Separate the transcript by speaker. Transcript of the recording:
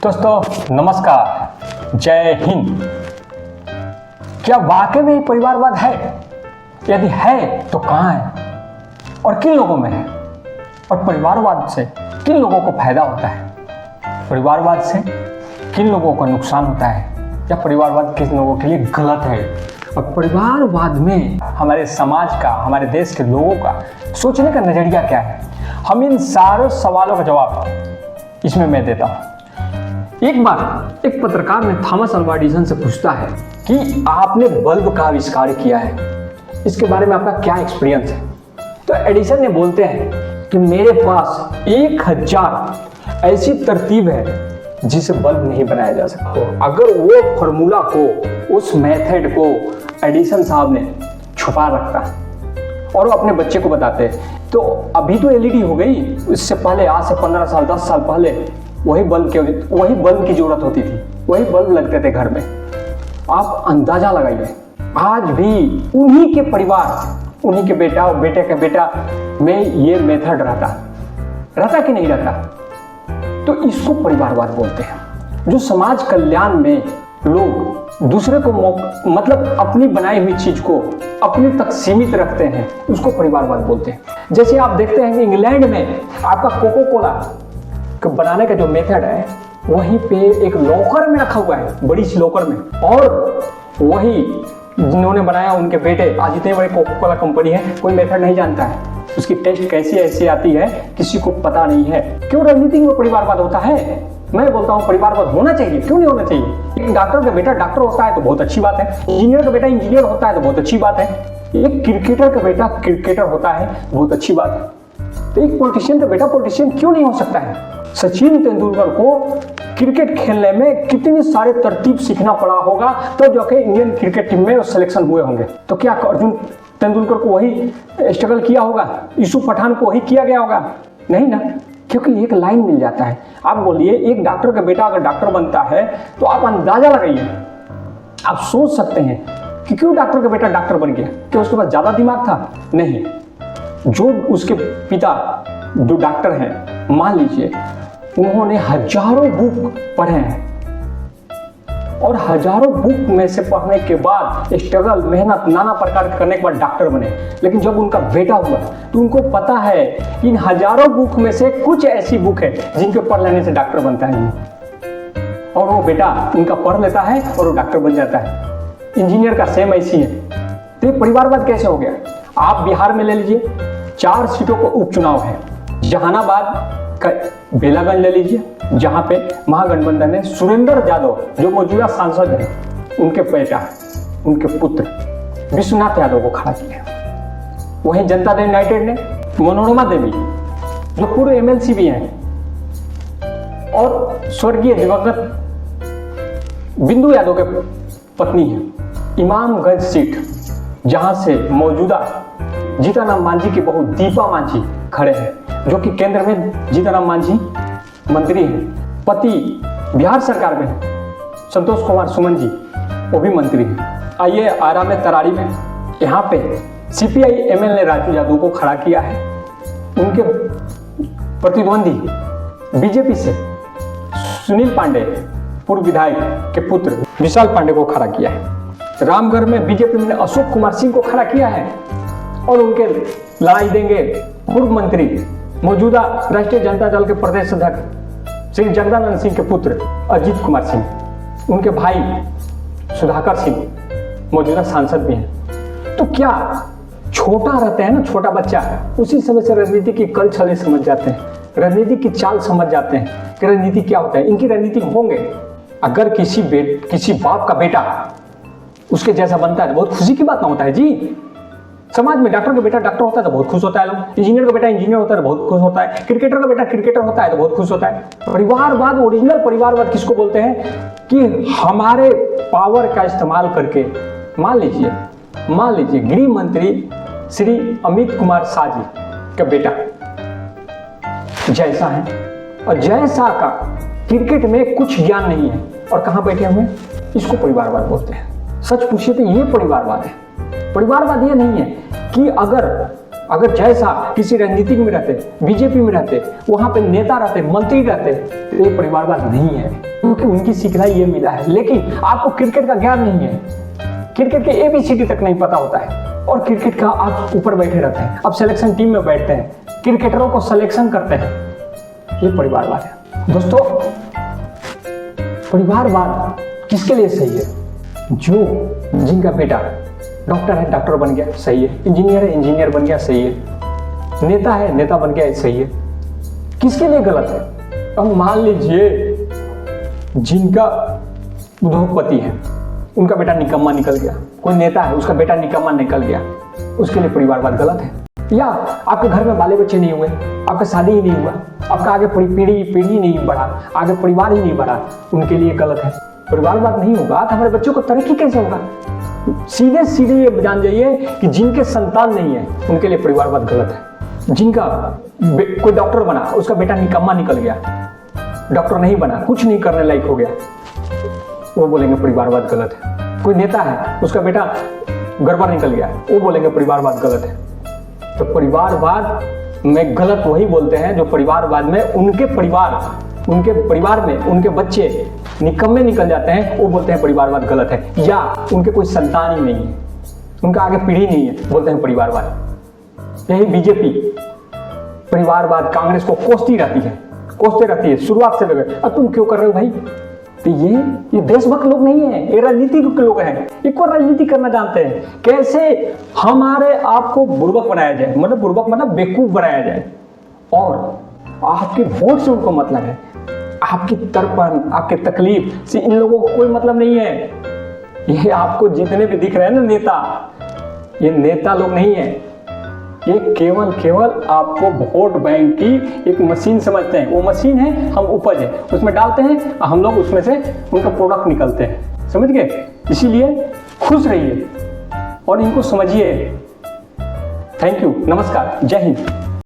Speaker 1: दोस्तों नमस्कार, जय हिंद। क्या वाकई में ही परिवारवाद है? यदि है तो कहाँ है और किन लोगों में है? और परिवारवाद से किन लोगों को फायदा होता है? परिवारवाद से किन लोगों को नुकसान होता है? या परिवारवाद किन लोगों के लिए गलत है? और परिवारवाद में हमारे समाज का, हमारे देश के लोगों का सोचने का नजरिया क्या है? हम इन सारे सवालों का जवाब इसमें मैं देता हूँ। एक बार एक पत्रकार ने थॉमस अल्वा एडिसन से पूछता है कि आपने बल्ब का आविष्कार किया है, इसके बारे में आपका क्या एक्सपीरियंस है? तो एडिसन ने बोलते हैं कि मेरे पास 1000 ऐसी तरतीब है जिसे बल्ब नहीं बनाया जा सकता। अगर वो फॉर्मूला को, उस मेथड को एडिसन साहब ने छुपा रखता और वो अपने बच्चे को बताते, तो अभी तो एलईडी हो गई, इससे पहले आज से 15 साल 10 साल पहले वही बल्ब की जरूरत होती थी, वही बल्ब लगते थे घर में। आप अंदाजा लगाइए, आज भी उन्हीं के परिवार, उन्हीं के बेटा और बेटे का बेटा में ये मेथड रहता कि नहीं रहता? तो इसको परिवारवाद बोलते हैं। जो समाज कल्याण में लोग दूसरे को मतलब अपनी बनाई हुई चीज को अपने तक सीमित रखते हैं, उसको परिवारवाद बोलते हैं। जैसे आप देखते हैं कि इंग्लैंड में आपका कोको कोला बनाने का जो मेथड है, वहीं पे एक लॉकर में रखा हुआ है, बड़ी सी लॉकर में, और वही जिन्होंने बनाया उनके बेटे, आज इतने बड़े कोको कोला कंपनी है, कोई मेथड नहीं जानता है, उसकी टेस्ट कैसी ऐसी आती है किसी को पता नहीं है। क्यों राजनीति में परिवारवाद होता है? मैं बोलता हूँ परिवारवाद होना चाहिए। क्यों नहीं होना चाहिए? एक डॉक्टर का बेटा डॉक्टर होता है तो बहुत अच्छी बात है, इंजीनियर का बेटा इंजीनियर होता है तो बहुत अच्छी बात है, एक क्रिकेटर का बेटा क्रिकेटर होता है बहुत अच्छी बात है। तो एक पॉलिटिशियन का बेटा पॉलिटिशियन क्यों नहीं हो सकता है? सचिन तेंदुलकर को क्रिकेट खेलने में कितनी सारे तरतीब सीखना पड़ा होगा तो जाके इंडियन क्रिकेट टीम में सिलेक्शन हुए होंगे। तो क्या अर्जुन तेंदुलकर को वही स्ट्रगल किया होगा? यूसुफ पठान को वही किया गया होगा? नहीं ना, क्योंकि एक लाइन मिल जाता है। आप बोलिए एक डॉक्टर का बेटा अगर डॉक्टर बनता है तो आप अंदाजा लगाइए, आप सोच सकते हैं कि क्यों डॉक्टर का बेटा डॉक्टर बन गया? क्या उसके पास ज्यादा दिमाग था? नहीं, जो उसके पिता जो डॉक्टर हैं, मान लीजिए उन्होंने हजारों बुक पढ़े हैं और हजारों बुक में से पढ़ने के बाद स्ट्रगल मेहनत नाना प्रकार करने के बाद डॉक्टर बने। लेकिन जब उनका बेटा हुआ तो उनको पता है कि इन हजारों बुक में से कुछ ऐसी बुक है जिनके पढ़ लेने से डॉक्टर बनता है, और वो बेटा उनका पढ़ लेता है और वो डॉक्टर बन जाता है। इंजीनियर का सेम ऐसी है। तो ये परिवारवाद कैसे हो गया? आप बिहार में ले लीजिए, 4 सीटों को उपचुनाव है। जहानाबाद का बेलागंज ले लीजिए, जहां पे महागठबंधन ने सुरेंद्र यादव जो मौजूदा सांसद हैं, उनके बेटा, उनके पुत्र विश्वनाथ यादव को खड़ा किया। वहीं जनता दल यूनाइटेड ने मनोरमा देवी जो पूर्व एमएलसी भी हैं और स्वर्गीय दिवंगत बिंदु यादव के पत्नी है, इमामगंज सीट जहां से मौजूदा जीतनराम मांझी की बहू दीपा मांझी खड़े हैं, जो कि केंद्र में जीतनराम मांझी मंत्री हैं। पति बिहार सरकार में संतोष कुमार सुमन जी, वो भी मंत्री हैं। आइए आरा में तरारी में, यहाँ पे सीपीआई एमएल ने राजू यादव को खड़ा किया है। उनके प्रतिद्वंदी बीजेपी से सुनील पांडे पूर्व विधायक के पुत्र विशाल पांडे को खड़ा किया है। रामगढ़ में बीजेपी ने अशोक कुमार सिंह को खड़ा किया है और उनके लड़ाई देंगे पूर्व मंत्री मौजूदा राष्ट्रीय जनता दल के प्रदेश अध्यक्ष श्री जगदानंद सिंह के पुत्र अजीत कुमार सिंह, उनके भाई सुधाकर सिंह मौजूदा सांसद भी हैं। तो क्या छोटा रहते हैं ना, छोटा बच्चा, उसी समय से राजनीति की कल छले समझ जाते हैं, राजनीति की चाल समझ जाते हैं कि राजनीति क्या होता है। इनकी राजनीति होंगे। अगर किसी बाप का बेटा उसके जैसा बनता है तो बहुत खुशी की बात ना होता है जी। समाज में डॉक्टर का बेटा डॉक्टर होता है तो बहुत खुश होता है लोग, इंजीनियर का बेटा इंजीनियर होता है तो बहुत खुश होता है, क्रिकेटर का बेटा क्रिकेटर होता है तो बहुत खुश होता है। परिवारवाद, ओरिजिनल परिवारवाद किसको बोलते हैं? कि हमारे पावर का इस्तेमाल करके, मान लीजिए गृह मंत्री श्री अमित कुमार शाह जी का बेटा जय शाह है, और जय शाह का क्रिकेट में कुछ ज्ञान नहीं है और कहाँ बैठे हुए, इसको परिवारवाद बोलते हैं। सच पूछिए तो ये परिवारवाद है। परिवारवाद ये नहीं है कि अगर अगर जैसा किसी राजनीतिक में रहते, बीजेपी में रहते, वहां पे नेता रहते, मंत्री रहते, तो ये परिवारवाद नहीं है, क्योंकि उनकी सिखलाई ये मिला है। लेकिन आपको क्रिकेट का ज्ञान नहीं है, क्रिकेट के ABCD तक नहीं पता होता है, और क्रिकेट का आप ऊपर बैठे रहते हैं, अब सिलेक्शन टीम में बैठते हैं, क्रिकेटरों को सिलेक्शन करते हैं, ये परिवारवाद है। दोस्तों, परिवारवाद किसके लिए सही है? जिनका बेटा डॉक्टर है, डॉक्टर बन गया, सही है। इंजीनियर है, इंजीनियर बन गया, सही है। नेता है, नेता बन गया, सही है। किसके लिए गलत है? अब मान लीजिए जिनका उद्योगपति है, उनका बेटा निकम्मा निकल गया, कोई नेता है, उसका बेटा निकम्मा निकल गया, उसके लिए परिवारवाद गलत है। या आपके घर में बाले बच्चे नहीं हुए, आपका शादी ही नहीं हुआ, आपका आगे पीढ़ी नहीं बढ़ा, आगे परिवार ही नहीं बढ़ा, उनके लिए गलत है। परिवारवाद नहीं होगा तो हमारे बच्चों को तरक्की कैसे होगा? सीधे ये जान जाइए कि जिनके संतान नहीं है, उनके लिए परिवारवाद गलत है। जिनका कोई डॉक्टर बना, उसका बेटा निकम्मा निकल गया, डॉक्टर नहीं बना, कुछ नहीं करने लायक हो गया, वो बोलेंगे परिवारवाद गलत है। कोई नेता है, उसका बेटा गड़बड़ निकल गया, वो बोलेंगे परिवारवाद गलत है। तो परिवारवाद में गलत वही बोलते हैं जो परिवारवाद में उनके परिवार में उनके बच्चे निकम्मे निकल जाते हैं, वो बोलते हैं परिवारवाद गलत है। या उनके कोई संतान ही नहीं है, उनका आगे पीढ़ी नहीं है, बोलते हैं परिवारवाद। यही बीजेपी परिवारवाद कांग्रेस को कोसते रहती है शुरुआत से लेकर। अब तुम क्यों कर रहे हो भाई? तो ये देशभक्त लोग नहीं है, ये राजनीतिक लोग हैं, ये को राजनीति करना जानते हैं। कैसे हमारे आप को बुर्बक बनाया जाए, मतलब बेवकूफ बनाया जाए, और आपके वोट से उनको मतलब है, आपकी तड़पन, आपके तकलीफ से इन लोगों को कोई मतलब नहीं है। ये आपको जितने भी दिख रहे हैं ना नेता, ये नेता लोग नहीं है, ये केवल आपको वोट बैंक की एक मशीन समझते हैं। वो मशीन है, हम उपज है, उसमें डालते हैं, हम लोग उसमें से उनका प्रोडक्ट निकलते हैं, समझ गए? इसीलिए खुश रहिए और इनको समझिए। थैंक यू, नमस्कार, जय हिंद।